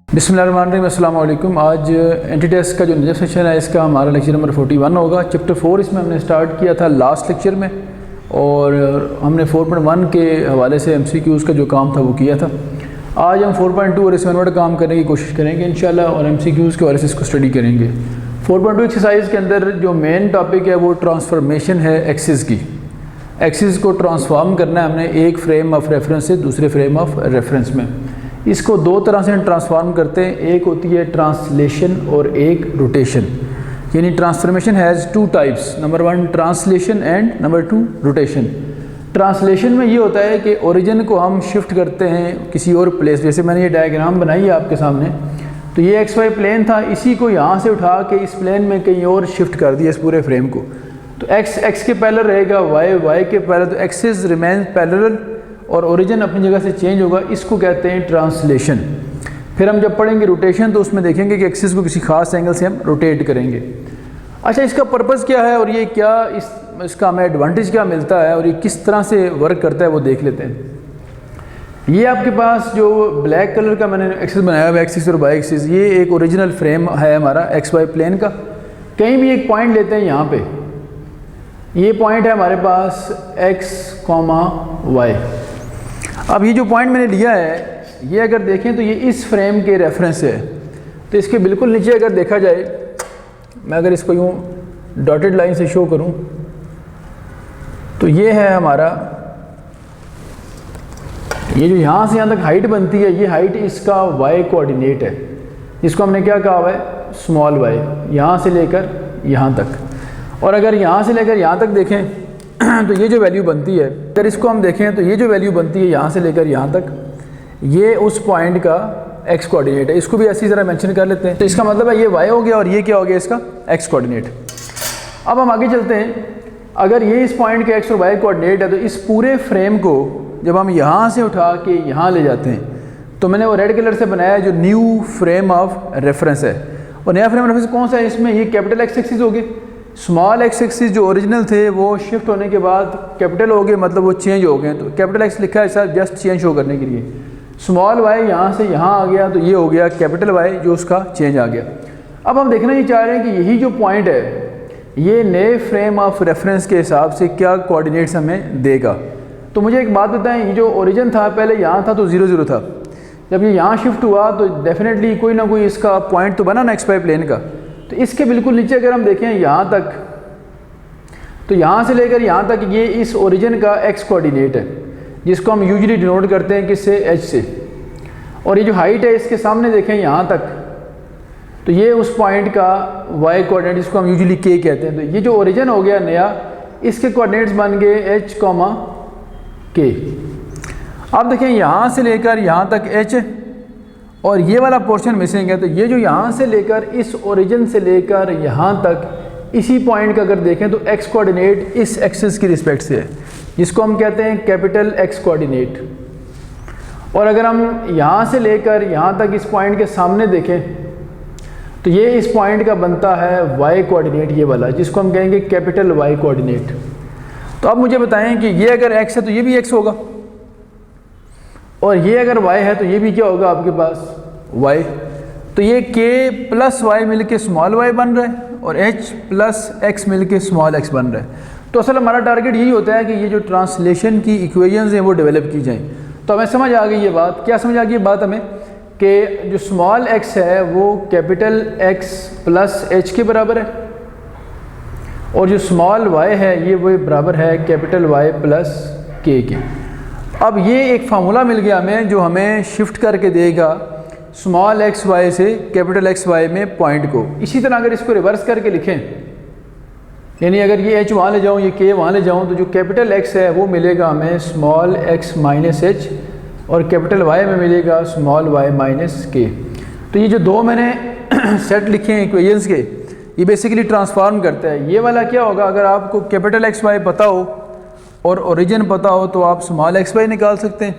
बिस्मिल्लाहिर्रहमानिर्रहीम, अस्सलाम वालेकुम। आज एंटी टेस्ट का जो नजर सेशन है इसका हमारा लेक्चर नंबर 41 होगा। चैप्टर 4 इसमें हमने स्टार्ट किया था लास्ट लेक्चर में और हमने 4.1 के हवाले से MCQs का जो काम था वो किया था। आज हम 4.2 और इसमें का काम करने की कोशिश करेंगे इंशाल्लाह और MCQs के हवाले से इसको स्टडी करेंगे। 4.2 एक्सरसाइज के अंदर जो मेन टॉपिक है वो ट्रांसफॉर्मेशन है एक्सिस की। एक्सिस को ट्रांसफॉर्म करना है हमने एक फ्रेम ऑफ रेफरेंस से दूसरे फ्रेम ऑफ रेफरेंस में। इसको दो तरह से ट्रांसफॉर्म करते हैं, एक होती है ट्रांसलेशन और एक रोटेशन। यानी transformation has two types, number 1 translation and number 2 rotation. Translation में ये होता है कि ओरिजिन को हम शिफ्ट करते हैं किसी और प्लेस। जैसे मैंने ये डायग्राम बनाई है आपके सामने, तो ये XY प्लेन था, इसी को यहाँ से उठा के इस प्लेन में कहीं और शिफ्ट कर दिया इस पूरे फ्रेम को। तो x के पैरेलल रहेगा, y के पैरेलल, तो एक्सिस रिमेन्स पैरेलल और ओरिजिन अपनी जगह से चेंज होगा। इसको कहते हैं ट्रांसलेशन। फिर हम जब पढ़ेंगे रोटेशन तो उसमें देखेंगे कि एक्सिस को किसी खास एंगल से हम रोटेट करेंगे। अच्छा, इसका पर्पस क्या है और ये क्या इसका हमें एडवांटेज क्या मिलता है और ये किस तरह से वर्क करता है वो देख लेते हैं। ये आपके पास जो ब्लैक कलर का मैंने एक्सिस बनाया हुआ एक्सिस और वाई एक्सिस, ये एक ओरिजिनल फ्रेम है हमारा XY प्लेन का। कहीं भी एक पॉइंट लेते हैं, यहाँ पे ये पॉइंट है हमारे पास x, y। अब ये जो पॉइंट मैंने लिया है, ये अगर देखें तो ये इस फ्रेम के रेफरेंस है। तो इसके बिल्कुल नीचे अगर देखा जाए, मैं अगर इसको यूँ डॉटेड लाइन से शो करूँ तो ये है हमारा, ये जो यहाँ से यहाँ तक हाइट बनती है, ये हाइट इसका y कोऑर्डिनेट है, जिसको हमने क्या कहा हुआ है स्मॉल y, यहाँ से लेकर यहाँ तक। और अगर यहाँ से लेकर यहाँ तक देखें तो ये जो वैल्यू बनती है, अगर इसको हम देखें तो ये जो वैल्यू बनती है यहाँ से लेकर यहाँ तक, ये उस पॉइंट का x कोऑर्डिनेट है। इसको भी ऐसी तरह मेंशन कर लेते हैं। तो इसका मतलब है ये y हो गया और ये क्या हो गया इसका x कोऑर्डिनेट। अब हम आगे चलते हैं। अगर ये इस पॉइंट के x और y कोऑर्डिनेट है तो इस पूरे फ्रेम को जब हम यहाँ से उठा के यहाँ ले जाते हैं, तो मैंने वो रेड कलर से बनाया जो न्यू फ्रेम ऑफ रेफरेंस है। और नया फ्रेम ऑफ रेफरेंस कौन सा है? इसमें ये कैपिटल X एक्सिस हो गए, स्मॉल x एक्सिस जो ओरिजिनल थे वो शिफ्ट होने के बाद कैपिटल हो गए, मतलब वो चेंज हो गए। तो कैपिटल X लिखा है सर जस्ट चेंज शो करने के लिए। स्मॉल y यहाँ से यहाँ आ गया तो ये हो गया कैपिटल Y जो उसका चेंज आ गया। अब हम देखना ये चाह रहे हैं कि यही जो पॉइंट है ये नए फ्रेम ऑफ रेफरेंस के हिसाब से क्या कोऑर्डिनेट्स हमें देगा। तो मुझे एक बात बताएं, ये जो ओरिजिन था पहले यहाँ था तो 0 0 था, जब ये यहाँ शिफ्ट हुआ तो डेफिनेटली कोई ना कोई इसका पॉइंट तो बना ना XY प्लेन का। तो इसके बिल्कुल नीचे अगर हम देखें यहाँ तक, तो यहाँ से लेकर यहाँ तक ये इस ओरिजिन का x कोऑर्डिनेट है, जिसको हम यूजुअली डिनोट करते हैं किससे, h से। और ये जो हाइट है इसके सामने देखें यहाँ तक, तो ये उस पॉइंट का y कोऑर्डिनेट जिसको हम यूजुअली k कहते हैं। तो ये जो ओरिजिन हो गया नया, इसके कोऑर्डिनेट्स बन गए h, k। अब देखें यहाँ से लेकर यहाँ तक h और ये वाला पोर्शन मिसिंग है। तो ये जो यहाँ से लेकर इस ओरिजिन से लेकर यहाँ तक इसी पॉइंट का अगर देखें तो x कोऑर्डिनेट इस एक्सिस की रिस्पेक्ट से है, जिसको हम कहते हैं कैपिटल X कोऑर्डिनेट। और अगर हम यहाँ से लेकर यहाँ तक इस पॉइंट के सामने देखें तो ये इस पॉइंट का बनता है y कोऑर्डिनेट, ये वाला जिसको हम कहेंगे कैपिटल Y कोऑर्डिनेट। तो अब मुझे बताएं कि ये अगर x है तो ये भी x होगा, और ये अगर y है तो ये भी क्या होगा आपके पास y। तो ये k प्लस y मिल के स्मॉल y बन रहा है और h प्लस x मिल के स्मॉल x बन रहा है। तो असल हमारा टारगेट यही होता है कि ये जो ट्रांसलेशन की इक्वेशंस हैं वो डेवलप की जाएं। तो हमें समझ आ गई ये बात। क्या समझ आ गई ये बात हमें कि जो स्मॉल x है वो कैपिटल X प्लस h के बराबर है, और जो स्मॉल y है ये वो बराबर है कैपिटल Y प्लस k के। अब ये एक फार्मूला मिल गया हमें जो हमें शिफ्ट करके देगा स्मॉल XY से कैपिटल XY में पॉइंट को। इसी तरह अगर इसको रिवर्स करके लिखें, यानी अगर ये h वहाँ ले जाऊँ ये k वहाँ ले जाऊँ, तो जो कैपिटल X है वो मिलेगा हमें स्मॉल x माइनस h और कैपिटल Y में मिलेगा स्मॉल y माइनस k। तो ये जो दो मैंने सेट लिखे हैं इक्वेशंस के, ये बेसिकली ट्रांसफॉर्म करता है। ये वाला क्या होगा, अगर आपको कैपिटल XY पता हो और ओरिजिन पता हो तो आप स्मॉल XY निकाल सकते हैं,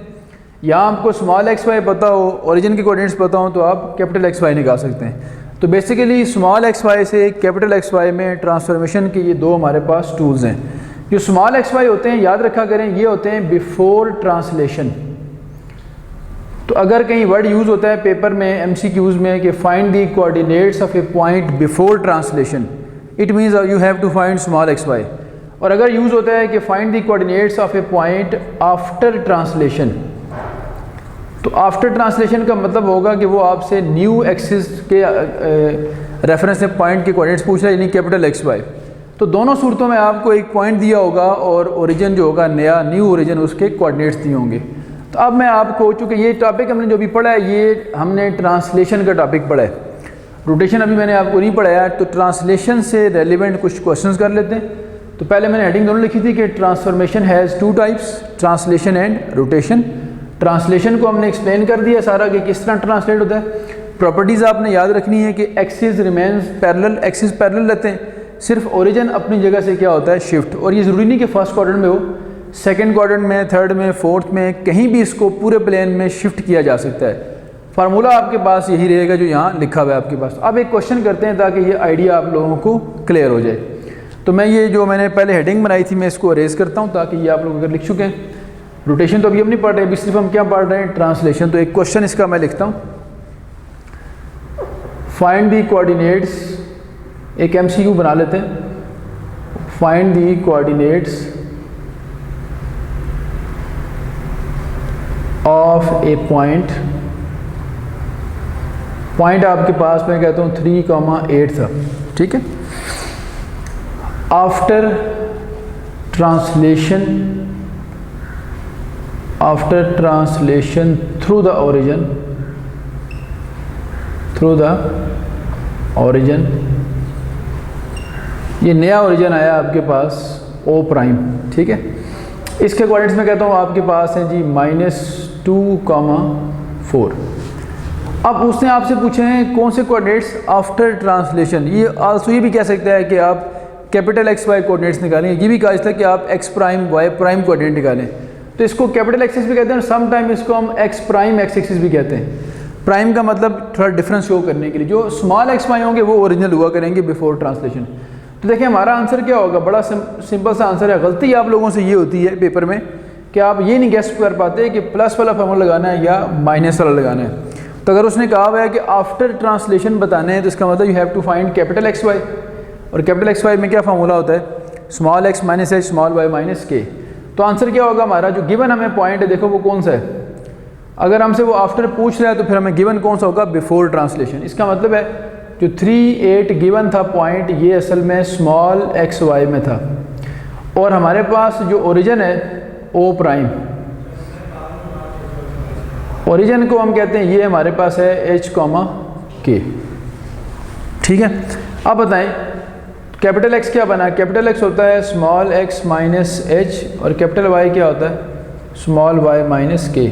या आपको स्मॉल XY पता हो ओरिजिन के कोऑर्डिनेट्स पता हो तो आप कैपिटल XY निकाल सकते हैं। तो बेसिकली स्मॉल एक्स वाई से कैपिटल एक्स वाई में ट्रांसफॉर्मेशन के ये दो हमारे पास टूल्स हैं। जो स्मॉल एक्स वाई होते हैं, याद रखा करें, ये होते हैं बिफोर ट्रांसलेशन। तो अगर कहीं वर्ड यूज़ होता है पेपर में एमसीक्यूज़ में कि find the coordinates of a point before translation, it means you have to find small x y. और अगर यूज़ होता है कि find the coordinates of a point after translation, तो आफ्टर ट्रांसलेशन का मतलब होगा कि वो आपसे न्यू एक्सिस के रेफरेंस से पॉइंट के कोऑर्डिनेट्स पूछ रहा है, यानी कैपिटल एक्स वाई। तो दोनों सूरतों में आपको एक पॉइंट दिया होगा और ओरिजिन जो होगा नया न्यू ओरिजिन, उसके कोऑर्डिनेट्स दिए होंगे। तो अब मैं आपको, चूँकि ये टॉपिक हमने जो भी पढ़ा है ये हमने ट्रांसलेशन का टॉपिक पढ़ा है, रोटेशन अभी मैंने आपको नहीं पढ़ाया। तो ट्रांसलेशन से रेलिवेंट कुछ क्वेश्चंस कर लेते हैं। तो पहले मैंने हेडिंग दोनों लिखी थी कि transformation has two types, translation and rotation. Translation को हमने एक्सप्लेन कर दिया सारा कि किस तरह ट्रांसलेट होता है। प्रॉपर्टीज़ आपने याद रखनी है कि axis remains parallel, axis parallel रहते हैं, सिर्फ ओरिजिन अपनी जगह से क्या होता है, शिफ्ट। और ये ज़रूरी नहीं कि फर्स्ट क्वाड्रेंट में हो, सेकंड क्वाड्रेंट में, थर्ड में, फोर्थ में, कहीं भी इसको पूरे प्लेन में शिफ्ट किया जा सकता है। फार्मूला आपके पास यही रहेगा जो यहाँ लिखा हुआ है आपके पास। अब एक क्वेश्चन करते हैं ताकि ये आइडिया आप लोगों को क्लियर हो जाए। तो मैं ये जो मैंने पहले हेडिंग बनाई थी मैं इसको अरेज करता हूँ ताकि ये आप लोग अगर लिख चुके हैं। रोटेशन तो अभी हम नहीं पढ़ रहे, अभी सिर्फ हम क्या पढ़ रहे हैं, ट्रांसलेशन। तो एक क्वेश्चन इसका मैं लिखता हूँ, फाइंड दी कोऑर्डिनेट्स, एक एमसीक्यू बना लेते हैं। Find the coordinates of a point, point आपके पास मैं कहता हूँ 3,8 था, ठीक है। After translation, after translation through the origin, through the origin, ये नया ओरिजिन आया आपके पास ओ प्राइम, ठीक है। इसके कोऑर्डिनेट्स में कहता हूँ आपके पास हैं जी -2,4। अब उसने आपसे पूछे हैं कौन से कोऑर्डिनेट्स आफ्टर ट्रांसलेशन। ये आल्सो ये भी कह सकता है कि आप कैपिटल एक्स वाई कोऑर्डिनेट्स निकालें, ये भी कहा था कि आप x prime y prime coordinate निकालें। तो इसको कैपिटल एक्सिस भी कहते हैं, सम टाइम इसको हम एक्स प्राइम एक्स एक्सिस भी कहते हैं। प्राइम का मतलब थोड़ा डिफरेंस शो करने के लिए, जो स्मॉल एक्स वाई होंगे वो ओरिजिनल हुआ करेंगे बिफोर ट्रांसलेशन। तो देखिए हमारा आंसर क्या होगा, बड़ा सिंपल सा आंसर है। गलती आप लोगों से ये होती है पेपर में कि आप ये नहीं गेस कर पाते कि प्लस वाला फॉर्मूला लगाना है या माइनस वाला लगाना है। तो अगर उसने कहा हुआ है कि आफ्टर ट्रांसलेशन बताने हैं तो इसका मतलब you have to find capital x y. और कैपिटल एक्स वाई में क्या फार्मूला होता है, small x minus h small y minus k. तो आंसर क्या होगा हमारा, जो गिवन हमें पॉइंट है देखो वो कौन सा है। अगर हमसे वो आफ्टर पूछ रहा है तो फिर हमें गिवन कौन सा होगा, बिफोर ट्रांसलेशन। इसका मतलब है जो 3,8 गिवन था पॉइंट, ये असल में स्मॉल एक्स वाई में था। और हमारे पास जो ओरिजिन है ओ प्राइम, ओरिजिन को हम कहते हैं ये हमारे पास है h, k, ठीक है। अब बताएं कैपिटल एक्स क्या बना, कैपिटल एक्स होता है स्मॉल एक्स माइनस एच और कैपिटल वाई क्या होता है, स्मॉल वाई माइनस के।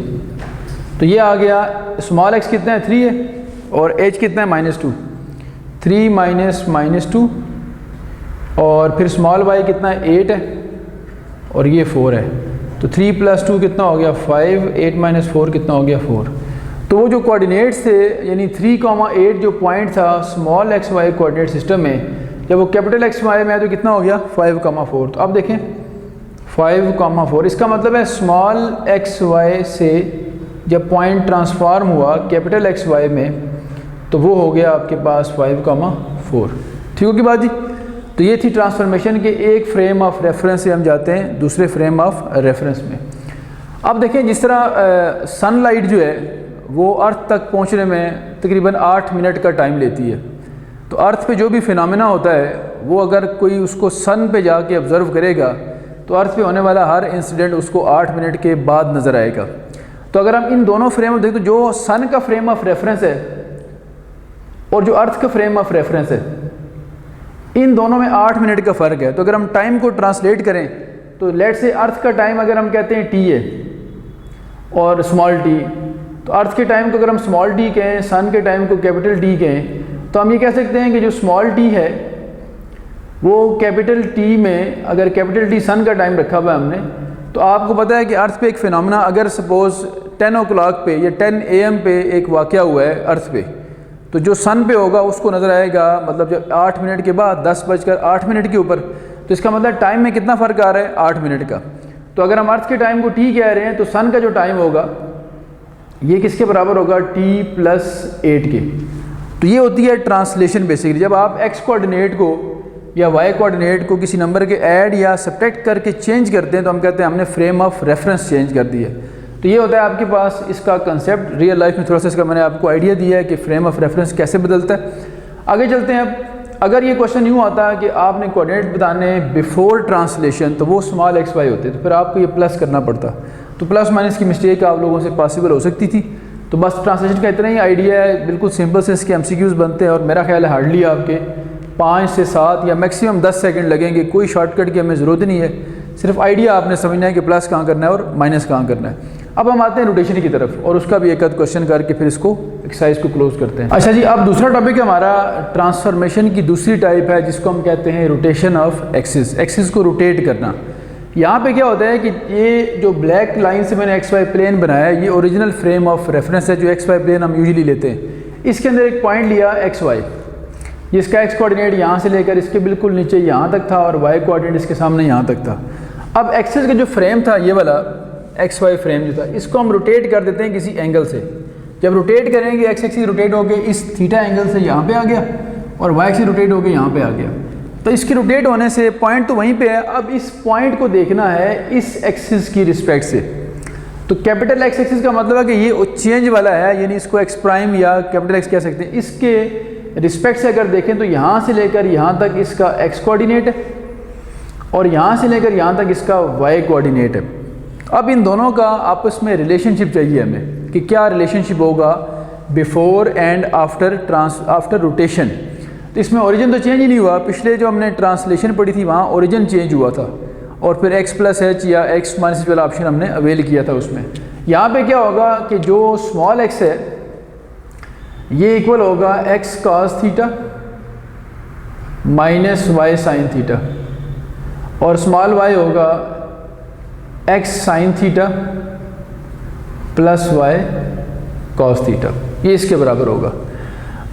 तो ये आ गया, स्मॉल एक्स कितना है 3 है और एच कितना है -2, 3 माइनस -2, और फिर स्मॉल वाई कितना है 8 है और ये 4 है। तो 3 + 2 कितना हो गया 5, 8 - 4 कितना हो गया 4। तो वो जो कोऑर्डिनेट्स थे यानी 3,8 जो पॉइंट था small x y coordinate system में, जब वो कैपिटल एक्स वाई में है तो कितना हो गया 5,4। तो अब देखें 5,4, इसका मतलब है स्मॉल एक्स वाई से जब पॉइंट ट्रांसफॉर्म हुआ कैपिटल एक्स वाई में तो वो हो गया आपके पास 5,4। ठीक होगी बात जी। तो ये थी ट्रांसफॉर्मेशन के एक फ्रेम ऑफ रेफरेंस से हम जाते हैं दूसरे फ्रेम ऑफ रेफरेंस में। अब देखें जिस तरह सनलाइट जो है वो अर्थ तक पहुंचने में तकरीबन 8 मिनट का टाइम लेती है। तो अर्थ पे जो भी फिनोमेना होता है वो अगर कोई उसको सन पे जाके ऑब्ज़र्व करेगा तो अर्थ पे होने वाला हर इंसिडेंट उसको 8 मिनट के बाद नज़र आएगा। तो अगर हम इन दोनों फ्रेम में देखें तो जो सन का फ्रेम ऑफ रेफरेंस है और जो अर्थ का फ्रेम ऑफ रेफरेंस है इन दोनों में 8 मिनट का फ़र्क है। तो अगर हम टाइम को ट्रांसलेट करें तो लेट से अर्थ का टाइम अगर हम कहते हैं टी है और स्मॉल टी, तो अर्थ के टाइम को अगर हम स्मॉल टी कहें, सन के टाइम को कैपिटल टी कहें, तो हम ये कह सकते हैं कि जो स्मॉल टी है वो कैपिटल टी में अगर कैपिटल टी सन का टाइम रखा हुआ है हमने, तो आपको पता है कि अर्थ पे एक फिनोमेना अगर सपोज़ 10 o'clock पे या 10 AM पे एक वाक़या हुआ है अर्थ पे, तो जो सन पे होगा उसको नज़र आएगा, मतलब जब 8 मिनट के बाद 10:08 के ऊपर, तो इसका मतलब टाइम में कितना फ़र्क आ रहा है, 8 मिनट का। तो अगर हम अर्थ के टाइम को टी कह रहे हैं तो सन का जो टाइम होगा ये किसके बराबर होगा, t+8 के। तो ये होती है ट्रांसलेशन बेसिकली। जब आप एक्स कोऑर्डिनेट को या वाई कोऑर्डिनेट को किसी नंबर के ऐड या सब्ट्रैक्ट करके चेंज करते हैं तो हम कहते हैं हमने फ्रेम ऑफ रेफरेंस चेंज कर दिया। तो ये होता है आपके पास इसका कंसेप्ट। रियल लाइफ में थोड़ा सा इसका मैंने आपको आइडिया दिया है कि फ्रेम ऑफ रेफरेंस कैसे बदलता है। आगे चलते हैं। अब अगर ये क्वेश्चन यूँ आता है कि आपने कोऑर्डिनेट बताने बिफोर ट्रांसलेशन, तो वो स्मॉल एक्स वाई होते, तो फिर आपको ये प्लस करना पड़ता। तो प्लस माइनस की मिस्टेक आप लोगों से पॉसिबल हो सकती थी। तो बस ट्रांसलेशन का इतना ही आइडिया है, बिल्कुल सिंपल से इसके MCQs बनते हैं और मेरा ख्याल है हार्डली आपके 5 से 7 या मैक्सिमम 10 सेकंड लगेंगे। कोई शॉर्टकट की हमें ज़रूरत नहीं है, सिर्फ आइडिया आपने समझना है कि प्लस कहाँ करना है और माइनस कहाँ करना है। अब हम आते हैं रोटेशन की तरफ और उसका भी एक आध क्वेश्चन करके फिर इसको एक्सरसाइज को क्लोज करते हैं। अच्छा जी, अब दूसरा टॉपिक हमारा ट्रांसफॉर्मेशन की दूसरी टाइप है जिसको हम कहते हैं रोटेशन ऑफ एक्सिस। एक्सिस को रोटेट करना। यहाँ पे क्या होता है कि ये जो ब्लैक लाइन से मैंने XY प्लेन बनाया है, ये ओरिजिनल फ्रेम ऑफ रेफरेंस है जो XY प्लेन हम यूजुअली लेते हैं। इसके अंदर एक पॉइंट लिया XY, जिसका x कोऑर्डिनेट यहाँ से लेकर इसके बिल्कुल नीचे यहाँ तक था और y कोऑर्डिनेट इसके सामने यहाँ तक था। अब एक्सिस का जो फ्रेम था, ये वाला XY फ्रेम जो था, इसको हम रोटेट कर देते हैं किसी एंगल से। जब रोटेट करेंगे x एक्सिस रोटेट होकर इस थीटा एंगल से यहाँ पे आ गया और y एक्सिस रोटेट होकर यहाँ पे आ गया। तो इसके रोटेट होने से पॉइंट तो वहीं पे है। अब इस पॉइंट को देखना है इस एक्सिस की रिस्पेक्ट से। तो कैपिटल X एक्सिस का मतलब है कि ये चेंज वाला है, यानी इसको x प्राइम या कैपिटल X कह सकते हैं। इसके रिस्पेक्ट से अगर देखें तो यहाँ से लेकर यहाँ तक इसका x कोऑर्डिनेट है और यहाँ से लेकर यहाँ तक इसका y कोऑर्डिनेट है। अब इन दोनों का आपस में रिलेशनशिप चाहिए हमें कि क्या रिलेशनशिप होगा बिफोर एंड आफ्टर रोटेशन। तो इसमें ओरिजिन तो चेंज ही नहीं हुआ। पिछले जो हमने ट्रांसलेशन पढ़ी थी वहाँ ओरिजिन चेंज हुआ था और फिर x+h या x- h वाला ऑप्शन हमने अवेल किया था उसमें। यहाँ पे क्या होगा कि जो स्मॉल x है ये इक्वल होगा x cos theta minus y sin theta और स्मॉल y होगा x sin theta plus y cos theta, ये इसके बराबर होगा।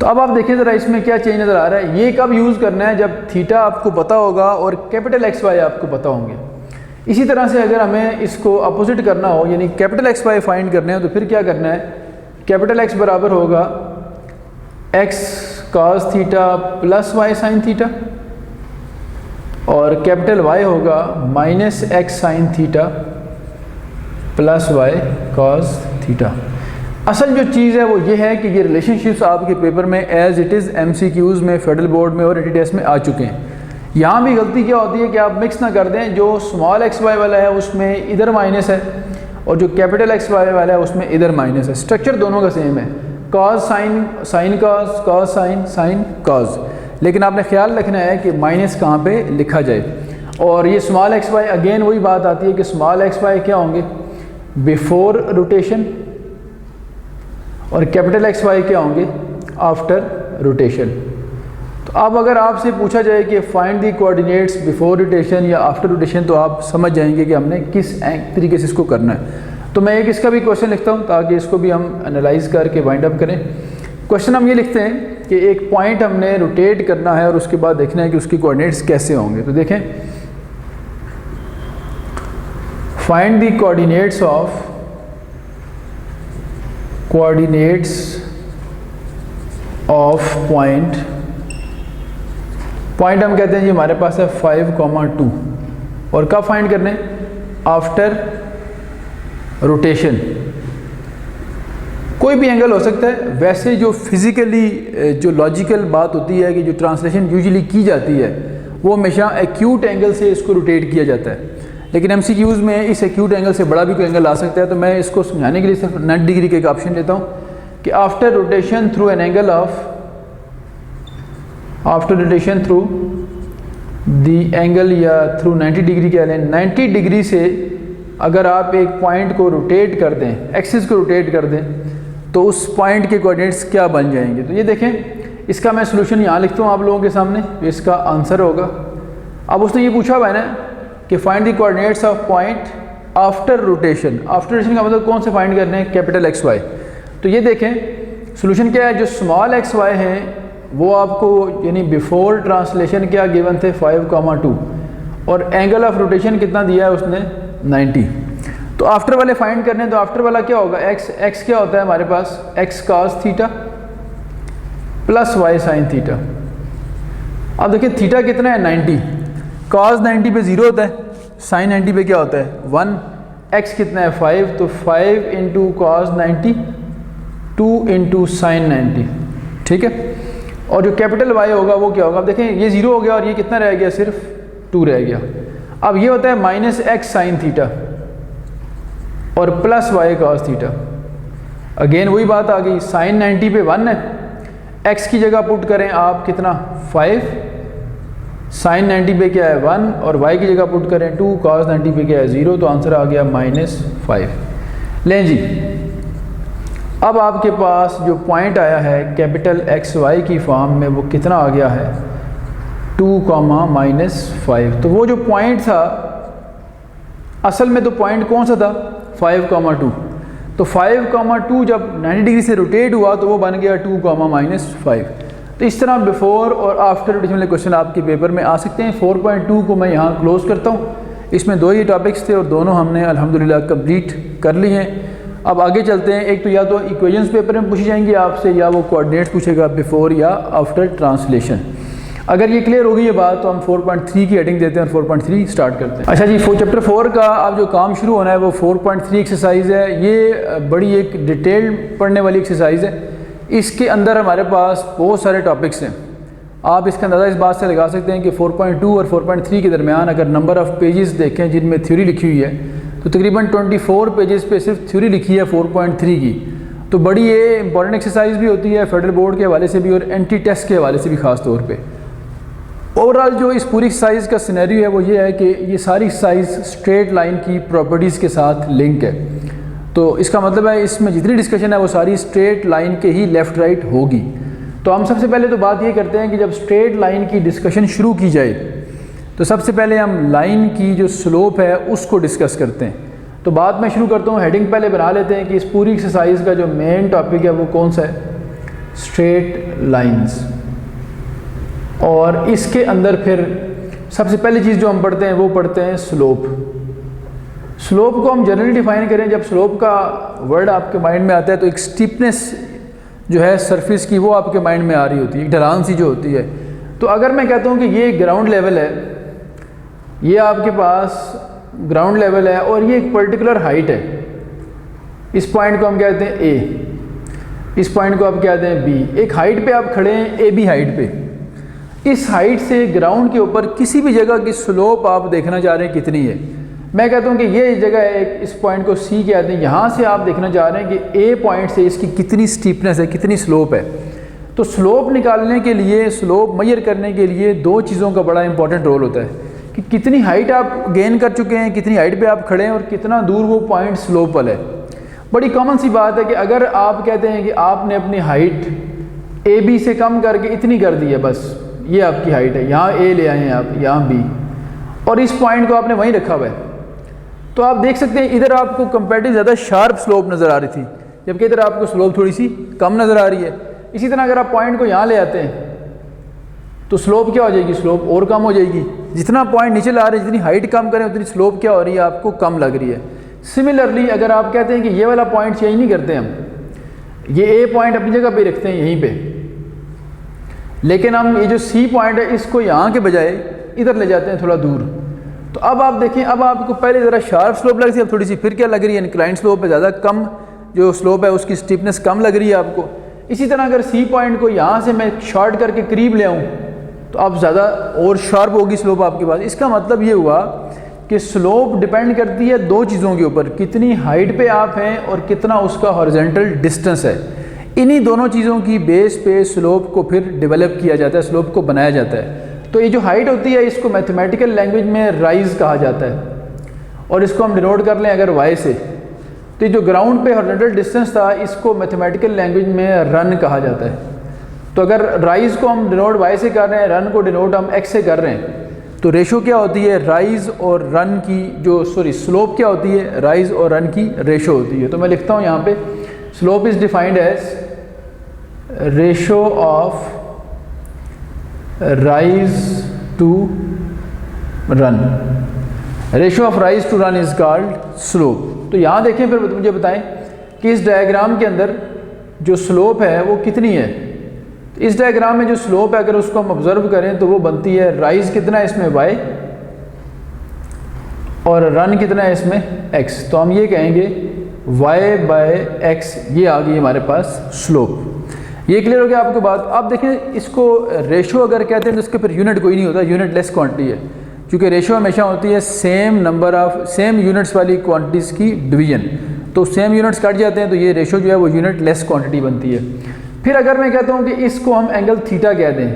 तो अब आप देखिए ज़रा इसमें क्या चेंज नज़र आ रहा है। ये कब यूज़ करना है, जब थीटा आपको पता होगा और कैपिटल XY आपको पता होंगे। इसी तरह से अगर हमें इसको अपोजिट करना हो, यानी कैपिटल XY फाइंड करने हो, तो फिर क्या करना है, कैपिटल X बराबर होगा x cos theta plus y sin theta और कैपिटल Y होगा minus x sin theta plus y cos theta. असल जो चीज़ है वो ये है कि ये रिलेशनशिप्स आपके पेपर में एज इट इज़ MCQs में, फेडरल बोर्ड में और ATTS में आ चुके हैं। यहाँ भी गलती क्या होती है कि आप मिक्स ना कर दें। जो स्मॉल XY वाला है उसमें इधर माइनस है और जो कैपिटल XY वाला है उसमें इधर माइनस है। स्ट्रक्चर दोनों का सेम है, cos sine, sine cos, cos sine, sine cos. लेकिन आपने ख्याल रखना है कि माइनस कहाँ पे लिखा जाए। और ये स्मॉल XY अगेन वही बात आती है कि स्मॉल XY क्या होंगे बिफोर रोटेशन और कैपिटल XY क्या होंगे आफ्टर रोटेशन। तो अब अगर आपसे पूछा जाए कि find the coordinates before rotation या आफ्टर रोटेशन, तो आप समझ जाएंगे कि हमने किस तरीके से इसको करना है। तो मैं एक इसका भी क्वेश्चन लिखता हूँ ताकि इसको भी हम एनालाइज करके वाइंड अप करें। क्वेश्चन हम ये लिखते हैं कि एक पॉइंट हमने रोटेट करना है और उसके बाद देखना है कि उसकी कोऑर्डिनेट्स कैसे होंगे। तो देखें, find the coordinates of point. Point हम कहते हैं जी हमारे पास है 5,2 और कब फाइंड करने, आफ्टर रोटेशन। कोई भी एंगल हो सकता है। वैसे जो फिज़िकली जो लॉजिकल बात होती है कि जो ट्रांसलेशन यूजुअली की जाती है वो हमेशा एक्यूट एंगल से इसको रोटेट किया जाता है। लेकिन MCQs में इस एक्यूट एंगल से बड़ा भी कोई एंगल आ सकता है। तो मैं इसको समझाने के लिए सिर्फ 90 डिग्री का एक ऑप्शन लेता हूँ कि after rotation through an angle of, after rotation through the angle या थ्रू 90 डिग्री कह लें, 90 डिग्री से अगर आप एक पॉइंट को रोटेट कर दें, एक्सिस को रोटेट कर दें, तो उस पॉइंट के कोऑर्डिनेट्स क्या बन जाएंगे। तो ये देखें, इसका मैं सॉल्यूशन यहाँ लिखता हूँ आप लोगों के सामने, इसका आंसर होगा। अब उसने ये पूछा हुआ है ना कि find the coordinates of point after rotation. After rotation का मतलब कौन से फाइंड करने हैं, कैपिटल XY। तो ये देखें, सोल्यूशन क्या है, जो स्मॉल एक्स वाई है वो आपको यानी बिफोर ट्रांसलेशन क्या गिवन थे 5,2 और एंगल ऑफ रोटेशन कितना दिया है उसने 90। तो आफ्टर वाले फाइंड करने, तो आफ्टर वाला क्या होगा, एक्स क्या होता है हमारे पास, X cos theta plus Y sine theta. अब देखिए थीटा कितना है 90, कास 90 पे 0 होता है, साइन 90 पे क्या होता है 1, एक्स कितना है 5, तो 5 इंटू कास 90 2 इंटू साइन 90, ठीक है। और जो कैपिटल वाई होगा वो क्या होगा, अब देखें ये 0 हो गया और ये कितना रह गया, सिर्फ 2 रह गया। अब ये होता है माइनस एक्स साइन थीटा और plus y cos theta. Again वही बात आ गई, साइन 90 पे 1 है, एक्स की जगह पुट करें आप कितना 5, साइन 90 पे क्या है 1 और वाई की जगह पुट करें 2, कास 90 पे क्या है 0, तो आंसर आ गया -5। लें जी, अब आपके पास जो पॉइंट आया है कैपिटल एक्स वाई की फॉर्म में वो कितना आ गया है 2, -5। तो वो जो पॉइंट था असल में तो पॉइंट कौन सा था 5,2, तो 5,2 जब 90 डिग्री से रोटेट हुआ तो वो बन गया 2, -5। तो इस तरह बिफोर और आफ्टर रोटेशन वाले क्वेश्चन आपके पेपर में आ सकते हैं। 4.2 को मैं यहाँ क्लोज करता हूँ। इसमें 2 ही टॉपिक्स थे और दोनों हमने अल्हम्दुलिल्लाह कंप्लीट कर लिए हैं। अब आगे चलते हैं, एक तो या तो इक्वेशंस पेपर में पूछी जाएंगी आपसे या वो कोऑर्डिनेट्स पूछेगा बिफोर या आफ्टर ट्रांसलेशन। अगर ये क्लियर होगी ये बात तो हम 4.3 की हेडिंग देते हैं और 4.3 स्टार्ट करते हैं। अच्छा जी, चैप्टर 4 का अब जो काम शुरू होना है वो 4.3 एक्सरसाइज है। ये बड़ी एक डिटेल्ड पढ़ने वाली एक्सरसाइज है। इसके अंदर हमारे पास बहुत सारे टॉपिक्स हैं। आप इसका अंदाज़ा इस बात से लगा सकते हैं कि 4.2 और 4.3 के दरमियान अगर नंबर ऑफ़ पेजेस देखें जिनमें थ्योरी लिखी हुई है तो तकरीबन 24 पेजेस पे सिर्फ थ्योरी लिखी है 4.3 की। तो बड़ी ये इंपॉर्टेंट एक्सरसाइज भी होती है फेडरल बोर्ड के हवाले से भी और एंटी टेस्ट के हवाले से भी ख़ास तौर पे। ओवरऑल जो इस पूरी एक्सरसाइज का सिनेरियो है वो ये है कि ये सारी एक्सरसाइज स्ट्रेट लाइन की प्रॉपर्टीज़ के साथ लिंक है। तो इसका मतलब है इसमें जितनी डिस्कशन है वो सारी स्ट्रेट लाइन के ही लेफ़्ट राइट होगी। तो हम सबसे पहले तो बात ये करते हैं कि जब स्ट्रेट लाइन की डिस्कशन शुरू की जाए तो सबसे पहले हम लाइन की जो स्लोप है उसको डिस्कस करते हैं। तो बात मैं शुरू करता हूँ, हेडिंग पहले बना लेते हैं कि इस पूरी एक्सरसाइज का जो मेन टॉपिक है वो कौन सा है, स्ट्रेट लाइंस। और इसके अंदर फिर सबसे पहली चीज़ जो हम पढ़ते हैं वो पढ़ते हैं स्लोप। स्लोप को हम जनरली डिफाइन करें, जब स्लोप का वर्ड आपके माइंड में आता है तो एक स्टीपनेस जो है सरफेस की वो आपके माइंड में आ रही होती है, एक ढलान सी जो होती है। तो अगर मैं कहता हूँ कि ये ग्राउंड लेवल है, ये आपके पास ग्राउंड लेवल है और ये एक पर्टिकुलर हाइट है, इस पॉइंट को हम कहते हैं ए, इस पॉइंट को आप कहते हैं बी। एक हाइट पे आप खड़े हैं ए बी हाइट पे, इस हाइट से ग्राउंड के ऊपर किसी भी जगह की स्लोप आप देखना चाह रहे हैं कितनी है। मैं कहता हूँ कि ये जगह है, इस पॉइंट को सी कहते हैं, यहाँ से आप देखना चाह रहे हैं कि ए पॉइंट से इसकी कितनी स्टीपनेस है, कितनी स्लोप है। तो स्लोप निकालने के लिए, स्लोप मेजर करने के लिए 2 चीज़ों का बड़ा इंपॉर्टेंट रोल होता है कि कितनी हाइट आप गेन कर चुके हैं, कितनी हाइट पे आप खड़े हैं और कितना दूर वो पॉइंट स्लोप वाला है। बड़ी कॉमन सी बात है कि अगर आप कहते हैं कि आपने अपनी हाइट ए बी से कम करके इतनी कर दी है, बस ये आपकी हाइट है, यहाँ ए ले आए हैं आप, यहाँ बी, और इस पॉइंट को आपने वहीं रखा हुआ है, तो आप देख सकते हैं इधर आपको कंपेरेटिव ज़्यादा शार्प स्लोप नज़र आ रही थी, जबकि इधर आपको स्लोप थोड़ी सी कम नज़र आ रही है। इसी तरह अगर आप पॉइंट को यहाँ ले आते हैं तो स्लोप क्या हो जाएगी, स्लोप और कम हो जाएगी। जितना पॉइंट नीचे ला रहे हैं, जितनी हाइट कम करें उतनी स्लोप क्या हो रही है, आपको कम लग रही है। सिमिलरली अगर आप कहते हैं कि ये वाला पॉइंट चेंज नहीं करते हम, ये ए पॉइंट अपनी जगह पे रखते हैं यहीं पे, लेकिन हम ये जो सी पॉइंट है इसको यहाँ के बजाय इधर ले जाते हैं थोड़ा दूर, तो अब आप देखें, अब आपको पहले ज़रा शार्प स्लोप लग रही है, अब थोड़ी सी फिर क्या लग रही है, इंक्लाइन स्लोप है, ज़्यादा कम जो स्लोप है उसकी स्टीपनेस कम लग रही है आपको। इसी तरह अगर सी पॉइंट को यहाँ से मैं शॉर्ट करके करीब ले आऊँ तो अब ज़्यादा और शार्प होगी स्लोप आपके पास। इसका मतलब ये हुआ कि स्लोप डिपेंड करती है 2 चीज़ों के ऊपर, कितनी हाइट पे आप हैं और कितना उसका हॉरिजॉन्टल डिस्टेंस है। इन्हीं दोनों चीज़ों की बेस पे स्लोप को फिर डेवलप किया जाता है, स्लोप को बनाया जाता है। तो ये जो हाइट होती है इसको मैथमेटिकल लैंग्वेज में राइज कहा जाता है और इसको हम डिनोट कर लें अगर वाई से, तो जो ग्राउंड पे हॉरिजॉन्टल डिस्टेंस था इसको मैथमेटिकल लैंग्वेज में रन कहा जाता है। तो अगर राइज को हम डिनोट वाई से कर रहे हैं, रन को डिनोट हम एक्स से कर रहे हैं, तो रेशो क्या होती है, राइज और रन की जो स्लोप क्या होती है, राइज और रन की रेशो होती है। तो मैं लिखता हूँ यहाँ पे slope is defined as ratio of rise to run, ratio of rise to run is called slope. तो यहाँ देखें, फिर मुझे बताएं कि इस डायग्राम के अंदर जो स्लोप है वो कितनी है। इस डायग्राम में जो स्लोप है अगर उसको हम ऑब्जर्व करें तो वो बनती है राइज कितना है इसमें y और रन कितना है इसमें x। तो हम ये कहेंगे y बाय x, ये आ गई हमारे पास स्लोप। ये क्लियर हो गया आपको बात। अब देखें, इसको रेशो अगर कहते हैं तो इसके फिर यूनिट कोई नहीं होता, यूनिट लेस क्वांटिटी है, क्योंकि रेशो हमेशा होती है same number of same units वाली क्वांटिटीज़ की डिवीजन। तो सेम यूनिट्स कट जाते हैं तो ये रेशो जो है वो यूनिट लेस क्वांटिटी बनती है। फिर अगर मैं कहता हूँ कि इसको हम एंगल थीटा कह दें,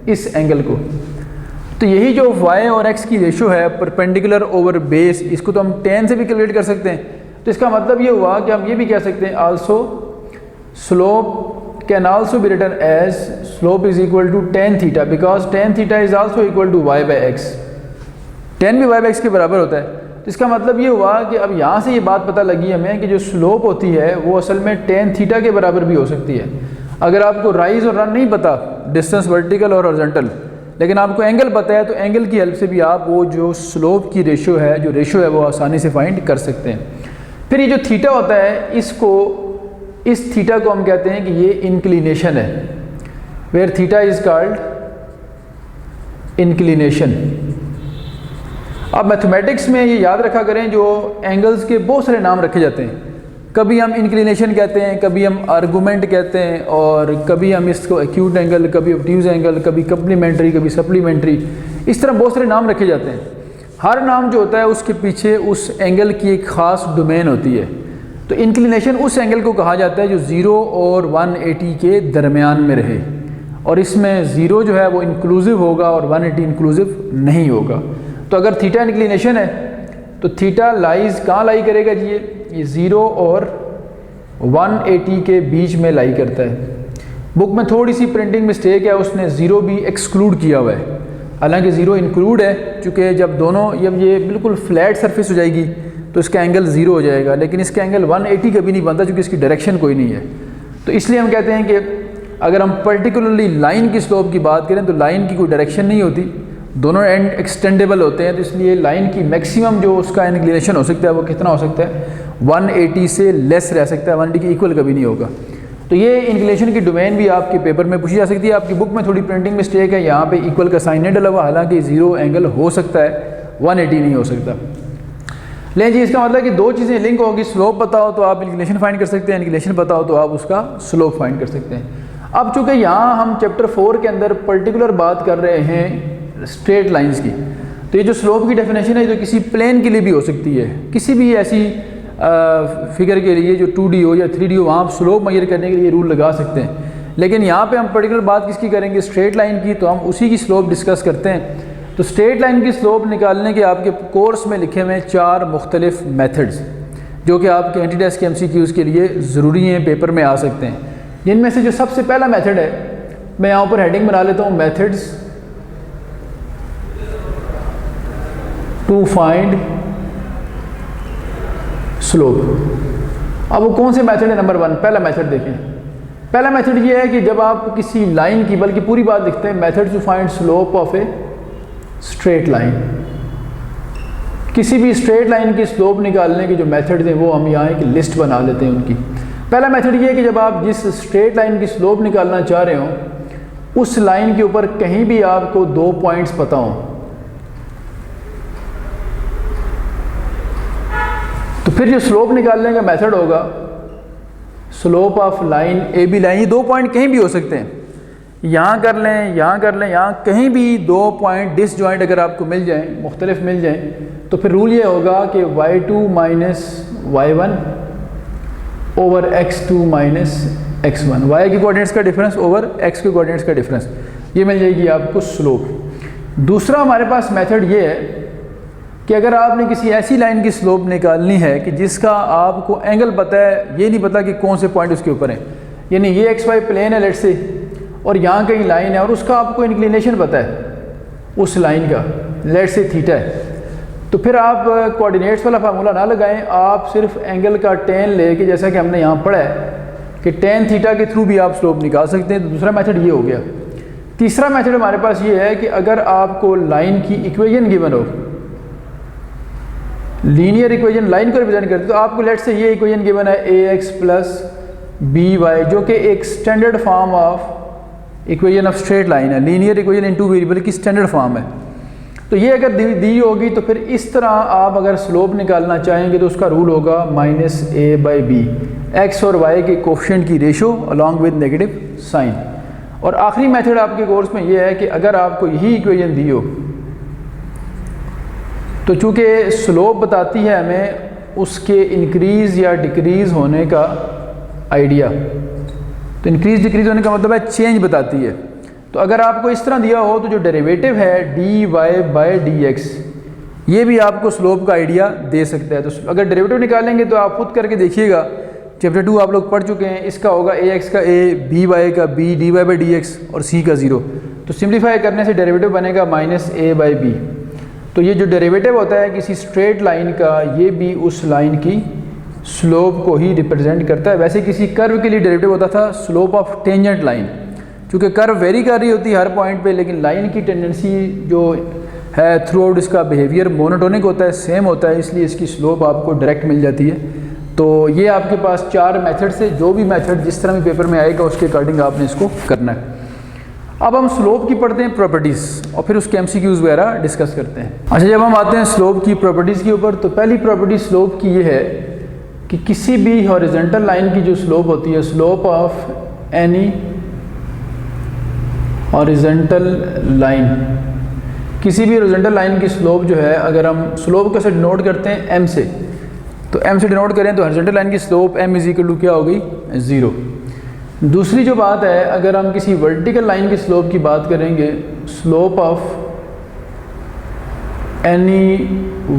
इस एंगल को, तो यही जो y और x की रेशो है परपेंडिकुलर ओवर बेस, इसको तो हम tan से भी कैलकुलेट कर सकते हैं। तो इसका मतलब ये हुआ कि हम ये भी कह सकते हैं also slope can also be written as slope is equal to tan theta, because tan theta is also equal to y by x। tan भी y बाई x के बराबर होता है। तो इसका मतलब ये हुआ कि अब यहाँ से ये बात पता लगी हमें कि जो स्लोप होती है वो असल में tan थीटा के बराबर भी हो सकती है। अगर आपको राइज और रन नहीं पता, डिस्टेंस वर्टिकल और हॉरिजॉन्टल, लेकिन आपको एंगल पता है, तो एंगल की हेल्प से भी आप वो जो स्लोप की रेशो है, जो रेशो है वो आसानी से फाइंड कर सकते हैं। फिर ये जो थीटा होता है, इस थीटा को हम कहते हैं कि ये इंक्लिनेशन है, where theta is called inclination. अब मैथमेटिक्स में ये याद रखा करें, जो एंगल्स के बहुत सारे नाम रखे जाते हैं। कभी हम इंक्लिनेशन कहते हैं, कभी हम आर्गूमेंट कहते हैं, और कभी हम इसको एक्यूट एंगल, कभी ऑब्ट्यूज एंगल, कभी कम्प्लीमेंट्री, कभी सप्लीमेंट्री, इस तरह बहुत सारे नाम रखे जाते हैं। हर नाम जो होता है उसके पीछे उस एंगल की एक ख़ास डोमेन होती है। तो इंक्लिनेशन उस एंगल को कहा जाता है जो 0 और 180 के दरमियान में रहे, और इसमें 0 जो है वो इंक्लूसिव होगा और 180 इंक्लूसिव नहीं होगा। तो अगर थीटा इंक्लिनेशन है तो थीटा लाइज कहाँ लाई करेगा जी? ये 0 और 180 के बीच में लाई करता है। बुक में थोड़ी सी प्रिंटिंग मिस्टेक है, उसने 0 भी एक्सक्लूड किया हुआ है, हालांकि 0 इंक्लूड है, क्योंकि जब ये बिल्कुल फ्लैट सरफेस हो जाएगी तो इसका एंगल 0 हो जाएगा, लेकिन इसका एंगल 180 कभी नहीं बनता क्योंकि इसकी डायरेक्शन कोई नहीं है। तो इसलिए हम कहते हैं कि अगर हम पर्टिकुलरली लाइन की स्लोप की बात करें तो लाइन की कोई डायरेक्शन नहीं होती, दोनों एंड एक्सटेंडेबल होते हैं। तो इसलिए लाइन की मैक्सिमम जो उसका इंक्लिनेशन हो सकता है वो कितना हो सकता है? 180 से लेस रह सकता है, 180 के इक्वल कभी नहीं होगा। तो ये इंक्लिनेशन की डोमेन भी आपके पेपर में पूछी जा सकती है। आपकी बुक में थोड़ी प्रिंटिंग मिस्टेक है, यहाँ पे इक्वल का साइन नहीं डला हुआ, हालांकि 0 एंगल हो सकता है, 180 नहीं हो सकता। लेकिन जी इसका मतलब कि दो चीज़ें लिंक होगी, स्लोप पता हो तो आप इंक्लिनेशन फाइंड कर सकते हैं, इंक्लिनेशन पता हो तो आप उसका स्लोप फाइंड कर सकते हैं। अब चूँकि यहाँ हम चैप्टर 4 के अंदर पर्टिकुलर बात कर रहे हैं स्ट्रेट लाइंस की, तो ये जो स्लोप की डेफिनेशन है तो किसी प्लेन के लिए भी हो सकती है, किसी भी ऐसी फिगर के लिए जो 2D हो या 3D हो, वहाँ आप स्लोप मेजर करने के लिए रूल लगा सकते हैं। लेकिन यहाँ पे हम पर्टिकुलर बात किसकी करेंगे? स्ट्रेट लाइन की, तो हम उसी की स्लोप डिस्कस करते हैं। तो स्ट्रेट लाइन की स्लोप निकालने के आपके कोर्स में लिखे हुए 4 मुख्तलिफ मेथड्स जो कि आपके एंटी टेस्ट के MCQs के लिए ज़रूरी हैं, पेपर में आ सकते हैं। जिनमें से जो सबसे पहला मेथड है, मैं यहाँ पर हेडिंग बना लेता हूँ, मेथड्स टू फाइंड स्लोप। अब वो कौन से मेथड है? नंबर 1 पहला मेथड देखें। पहला मेथड ये है कि जब आप किसी लाइन की, बल्कि पूरी बात लिखते हैं, method to find slope of a straight line. किसी भी स्ट्रेट लाइन की स्लोप निकालने के जो मेथड्स हैं वो हम यहाँ एक लिस्ट बना लेते हैं उनकी। पहला मेथड ये है कि जब आप जिस स्ट्रेट लाइन की स्लोप निकालना चाह रहे हो उस लाइन के ऊपर कहीं भी आपको 2 पॉइंट्स पता हों, तो फिर जो स्लोप निकालने का मेथड होगा, slope of line AB line, ये 2 पॉइंट कहीं भी हो सकते हैं, यहाँ कर लें, यहाँ कर लें, यहाँ कहीं भी 2 पॉइंट डिसजॉइंट अगर आपको मिल जाएं, मुख्तलिफ मिल जाएं, तो फिर रूल ये होगा कि y2 minus y1 over x2 minus x1, y के कोऑर्डिनेट्स का डिफरेंस ओवर x के कोऑर्डिनेट्स का डिफरेंस, ये मिल जाएगी आपको स्लोप। दूसरा हमारे पास मेथड ये है कि अगर आपने किसी ऐसी लाइन की स्लोप निकालनी है कि जिसका आपको एंगल पता है, ये नहीं पता कि कौन से पॉइंट उसके ऊपर है, यानी ये XY प्लेन है लेट से, और यहाँ कहीं लाइन है और उसका आपको इंक्लिनेशन पता है उस लाइन का, लेट से थीटा है, तो फिर आप कोऑर्डिनेट्स वाला फार्मूला ना लगाएं, आप सिर्फ एंगल का tan लेके, जैसा कि हमने यहाँ पढ़ा है कि टेन थीटा के थ्रू भी आप स्लोप निकाल सकते हैं। तो दूसरा मेथड ये हो गया। तीसरा मेथड हमारे पास ये है कि अगर आपको लाइन की इक्वेशन गिवन हो, लीनियर इक्वेशन लाइन को रिप्रेजेंट करते, तो आपको लेट से ये इक्वेशन गिवन है ax प्लस by, जो कि एक standard form of equation of straight line है, linear equation in two variable की स्टैंडर्ड फॉर्म है। तो ये अगर दी होगी तो फिर इस तरह आप अगर स्लोप निकालना चाहेंगे तो उसका रूल होगा -a/b, x और y के कोफिशिएंट की ratio along with negative sign. और आखिरी मेथड आपके कोर्स में ये है कि अगर आपको यही इक्वेशन दी हो, तो चूँकि स्लोप बताती है हमें उसके इंक्रीज़ या डिक्रीज़ होने का आइडिया, तो इंक्रीज़ डिक्रीज़ होने का मतलब है चेंज बताती है। तो अगर आपको इस तरह दिया हो तो जो डेरिवेटिव है dy/dx, ये भी आपको स्लोप का आइडिया दे सकता है। तो अगर डेरिवेटिव निकालेंगे तो आप खुद करके देखिएगा, चैप्टर 2 आप लोग पढ़ चुके हैं, इसका होगा ax का a, by का b, dy/dx और c का 0। तो सिंप्लीफाई करने से डेरिवेटिव बनेगा -a/b। तो ये जो डेरिवेटिव होता है किसी स्ट्रेट लाइन का, ये भी उस लाइन की स्लोप को ही रिप्रेजेंट करता है। वैसे किसी कर्व के लिए डेरिवेटिव होता था स्लोप ऑफ टेंजेंट लाइन, क्योंकि कर्व वेरी कर रही होती है हर पॉइंट पे, लेकिन लाइन की टेंडेंसी जो है थ्रू आउट इसका बिहेवियर मोनोटोनिक होता है, सेम होता है, इसलिए इसकी स्लोप आपको डायरेक्ट मिल जाती है। तो ये आपके पास 4 मेथड से, जो भी मेथड जिस तरह भी पेपर में आएगा उसके अकॉर्डिंग आपने इसको करना है। अब हम स्लोप की पढ़ते हैं प्रॉपर्टीज़ और फिर उसके MCQs वगैरह डिस्कस करते हैं। अच्छा, जब हम आते हैं स्लोप की प्रॉपर्टीज़ के ऊपर, तो पहली प्रॉपर्टी स्लोप की ये है कि किसी भी हॉरिजॉन्टल लाइन की जो स्लोप होती है, slope of any horizontal line, किसी भी हॉरिजॉन्टल लाइन की स्लोप जो है, अगर हम स्लोप कैसे डिनोट करते हैं m से, तो m से डिनोट करें तो हॉरिजॉन्टल लाइन की स्लोप m = क्या हो गई 0। दूसरी जो बात है, अगर हम किसी वर्टिकल लाइन की स्लोप की बात करेंगे, slope of any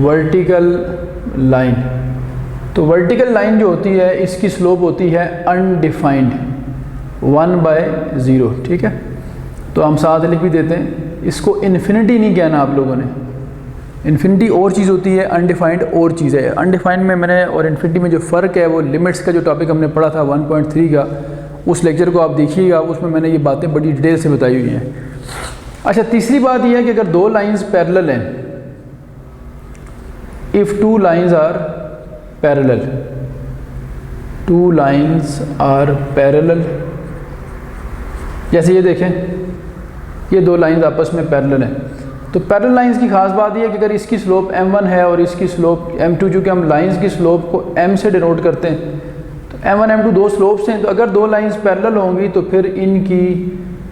vertical line, तो वर्टिकल लाइन जो होती है इसकी स्लोप होती है अनडिफाइंड 1/0, ठीक है। तो हम साथ लिख भी देते हैं, इसको इन्फिनिटी नहीं कहना आप लोगों ने, इन्फिनिटी और चीज़ होती है, अनडिफाइंड और चीज़ है। अनडिफाइंड में मैंने और इन्फिनिटी में जो फ़र्क है वो लिमिट्स का जो टॉपिक हमने पढ़ा था 1.3 का, उस लेक्चर को आप देखिएगा, उसमें मैंने ये बातें बड़ी डिटेल से बताई हुई हैं। अच्छा, तीसरी बात यह है कि अगर दो लाइंस पैरेलल हैं, if two lines are parallel, two lines are parallel, जैसे ये देखें, ये दो लाइंस आपस में पैरेलल हैं, तो पैरेलल लाइंस की खास बात यह है कि अगर इसकी स्लोप m1 है और इसकी स्लोप m2, चूँकि हम लाइंस की स्लोप को m से डिनोट करते हैं, तो m1 m2 दो स्लोप्स हैं, तो अगर दो लाइंस पैरेलल होंगी तो फिर इनकी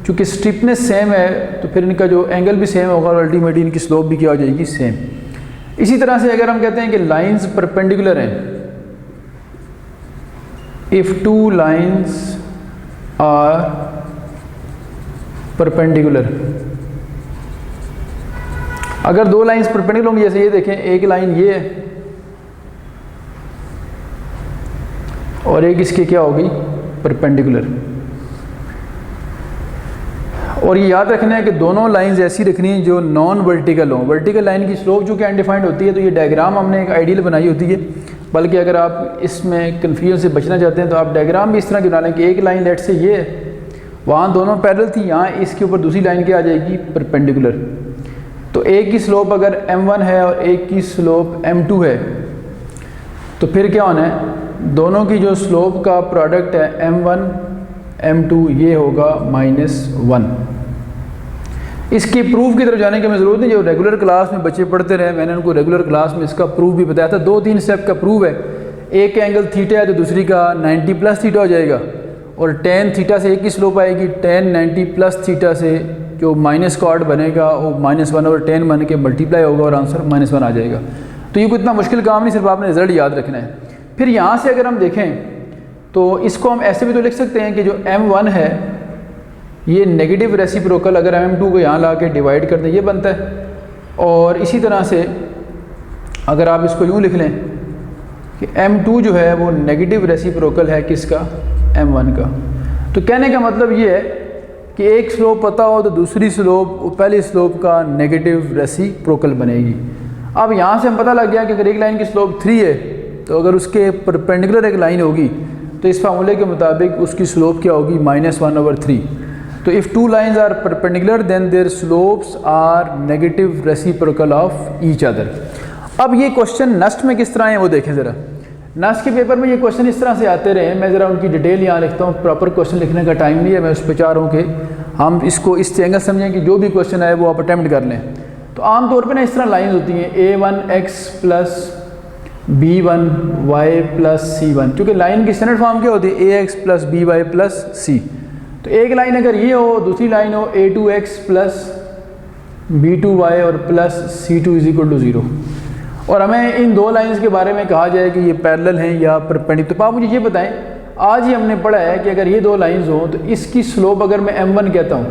चूँकि स्टिफनेस सेम है तो फिर इनका जो एंगल भी सेम होगा और अल्टीमेटली इनकी स्लोप भी क्या हो जाएगी, सेम। इसी तरह से अगर हम कहते हैं कि लाइंस परपेंडिकुलर हैं, if two lines are perpendicular, अगर दो लाइंस परपेंडिकुलर होंगी, जैसे ये देखें, एक लाइन ये है और एक इसके क्या होगी, परपेंडिकुलर। और ये याद रखना है कि दोनों लाइंस ऐसी रखनी है जो नॉन वर्टिकल हों। वर्टिकल लाइन की स्लोप जो कि अनडिफाइंड होती है, तो ये डायग्राम हमने एक आइडियल बनाई होती है, बल्कि अगर आप इसमें कन्फ्यूजन से बचना चाहते हैं तो आप डायग्राम भी इस तरह की बना लें कि एक लाइन लेट से ये है, वहाँ दोनों पैरेलल थी, यहाँ इसके ऊपर दूसरी लाइन क्या आ जाएगी, परपेंडिकुलर। तो एक की स्लोप अगर m1 है और एक की स्लोप m2 है, तो फिर क्या होना है, दोनों की जो स्लोप का प्रोडक्ट है m1 m2, ये होगा -1। इसकी प्रूफ की तरफ जाने की हमें ज़रूरत नहीं, जो रेगुलर क्लास में बच्चे पढ़ते रहे, मैंने उनको रेगुलर क्लास में इसका प्रूफ भी बताया था। 2-3 स्टेप का प्रूफ है, एक का एंगल थीटा है तो दूसरी का 90+ थीटा हो जाएगा, और tan थीटा से एक की स्लोप आएगी, tan 90+ थीटा से जो माइनस कॉर्ड बनेगा वो -1 और tan बन के मल्टीप्लाई होगा और आंसर -1 आ जाएगा। तो ये कोई इतना मुश्किल काम नहीं, सिर्फ आपने रिजल्ट याद रखना है। फिर यहाँ से अगर हम देखें तो इसको हम ऐसे भी तो लिख सकते हैं कि जो m1 है ये नेगेटिव रेसिप्रोकल, अगर m2 को यहाँ ला के डिवाइड कर दें ये बनता है। और इसी तरह से अगर आप इसको यूँ लिख लें कि m2 जो है वो नेगेटिव रेसिप्रोकल है किसका, m1 का। तो कहने का मतलब ये है कि एक स्लोप पता हो तो दूसरी स्लोप पहली स्लोप का नेगेटिव रेसिप्रोकल बनेगी। अब यहाँ से हम पता लग गया कि अगर एक लाइन की स्लोप 3 है तो अगर उसके परपेंडिकुलर एक लाइन होगी तो इस फार्मूले के मुताबिक उसकी स्लोप क्या होगी, -1/3। तो if two lines are perpendicular then their slopes are negative reciprocal of each other. अब ये क्वेश्चन नस्ट में किस तरह है वो देखें ज़रा। नस्ट के पेपर में ये क्वेश्चन इस तरह से आते रहे, मैं ज़रा उनकी डिटेल यहाँ लिखता हूँ, प्रॉपर क्वेश्चन लिखने का टाइम नहीं है, मैं उस पर चाह रहा हूँ कि हम इसको इस एंगल समझें कि जो भी क्वेश्चन आए वो आप अटैम्प्ट कर लें। तो आम तौर पे ना इस तरह लाइंस होती हैं, a1x + b1y + c1, क्योंकि लाइन की स्टैंडर्ड फॉर्म क्या होती है, ax + by + c। तो एक लाइन अगर ये हो, दूसरी लाइन हो a2x + b2y और +c2 = 0, और हमें इन दो लाइंस के बारे में कहा जाए कि ये पैरेलल हैं या परपेंडिकुलर। तो आप मुझे ये बताएं, आज ही हमने पढ़ा है कि अगर ये दो लाइंस हों तो इसकी स्लोप अगर मैं m1 कहता हूँ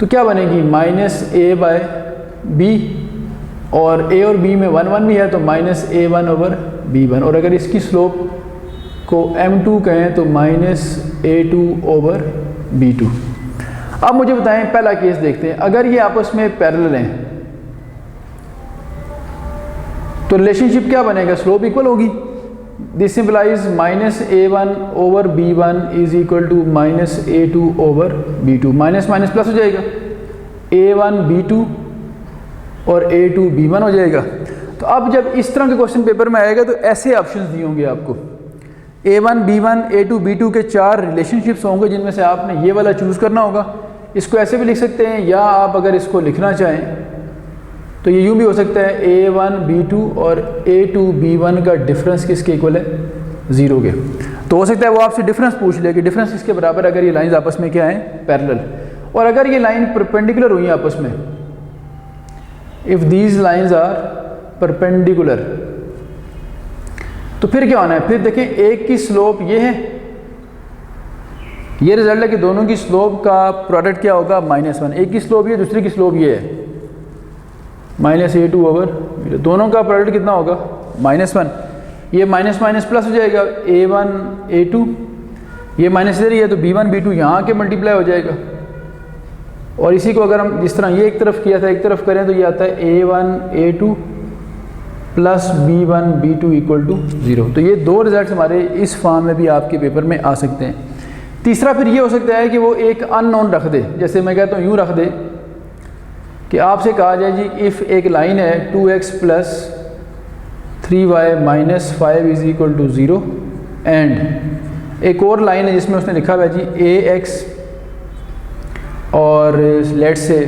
तो क्या बनेगी, -a/b, और a और b में 1 भी है तो -a1/b1, और अगर इसकी स्लोप को m2 कहें तो -a2/b2। अब मुझे बताएं, पहला केस देखते हैं, अगर ये आपस में पैरेलल हैं तो रिलेशनशिप क्या बनेगा, स्लोप इक्वल होगी। This सिंपलाइज -a1/b1 = -a2/b2, minus minus plus हो जाएगा, a1b2 और a2b1 हो जाएगा। तो अब जब इस तरह के क्वेश्चन पेपर में आएगा तो ऐसे ऑप्शंस दिए होंगे आपको, a1b1 a2b2 के 4 रिलेशनशिप्स होंगे जिनमें से आपने ये वाला चूज़ करना होगा। इसको ऐसे भी लिख सकते हैं, या आप अगर इसको लिखना चाहें तो ये यूँ भी हो सकता है, a1b2 और a2b1 का डिफरेंस किसके इक्वल है, 0 के। तो हो सकता है वो आपसे डिफरेंस पूछ ले कि डिफरेंस किसके बराबर अगर ये लाइंस आपस में क्या हैं, पैरेलल। और अगर ये लाइन परपेंडिकुलर हुई आपस में, if these lines are perpendicular, तो फिर क्या होना है, फिर देखें एक की स्लोप ये है, ये रिजल्ट है कि दोनों की स्लोप का प्रोडक्ट क्या होगा, -1। एक की स्लोप ये, दूसरी की स्लोप ये है, -a2/, दोनों का प्रोडक्ट कितना होगा, -1। ये माइनस माइनस प्लस हो जाएगा, a1 a2, ये माइनस इधर ही है तो b1 b2 यहाँ के मल्टीप्लाई हो जाएगा। और इसी को अगर हम जिस तरह ये एक तरफ किया था एक तरफ करें तो ये आता है a1 a2 + b1 b2 = 0। तो ये दो रिजल्ट्स हमारे इस फॉर्म में भी आपके पेपर में आ सकते हैं। तीसरा फिर ये हो सकता है कि वो एक अननोन रख दे, जैसे मैं कहता हूँ यूँ रख दे कि आपसे कहा जाए जी इफ़ एक लाइन है 2x + 3y - 5 = 0, एंड एक और लाइन है जिसमें उसने लिखा हुआ है जी ax और लेट से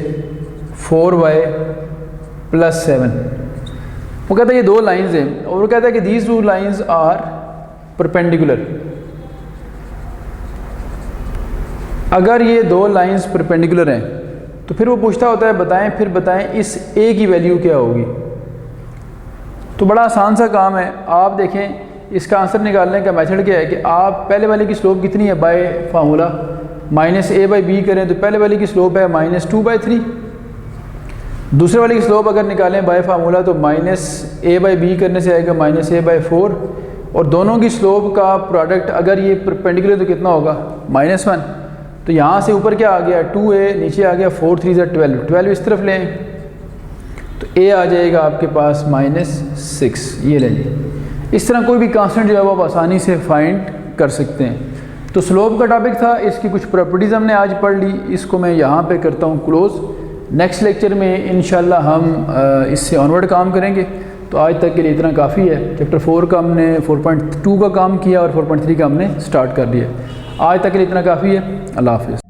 4y + 7। वो कहता है ये दो लाइंस हैं और वो कहता है कि these two lines are perpendicular. अगर ये दो लाइंस परपेंडिकुलर हैं तो फिर वो पूछता होता है बताएं इस a की वैल्यू क्या होगी। तो बड़ा आसान सा काम है, आप देखें इसका आंसर निकालने का मेथड क्या है कि आप पहले वाले की स्लोप कितनी है बाय फार्मूला -a/b करें तो पहले वाले की स्लोप है -2/3। दूसरे वाले की स्लोप अगर निकालें बाय फार्मूला तो -a/b करने से आएगा -a/4, और दोनों की स्लोप का प्रोडक्ट अगर ये परपेंडिकुलर तो कितना होगा -1। तो यहाँ से ऊपर क्या आ गया 2a, नीचे आ गया 4 3 12, 12 इस तरफ लें तो a आ जाएगा आपके पास -6। ये लें जी, इस तरह कोई भी कांस्टेंट जो है वो आप आसानी से फाइंड कर सकते हैं। तो स्लोप का टॉपिक था, इसकी कुछ प्रॉपर्टीज़ हमने आज पढ़ ली, इसको मैं यहाँ पे करता हूँ क्लोज़। नेक्स्ट लेक्चर में इंशाल्लाह हम इससे ऑनवर्ड काम करेंगे। तो आज तक के लिए इतना काफ़ी है। चैप्टर 4 का हमने 4.2 का काम किया और 4.3 का हमने स्टार्ट कर लिया। आज तक के लिए इतना काफ़ी है। अल्लाह हाफ़िज़।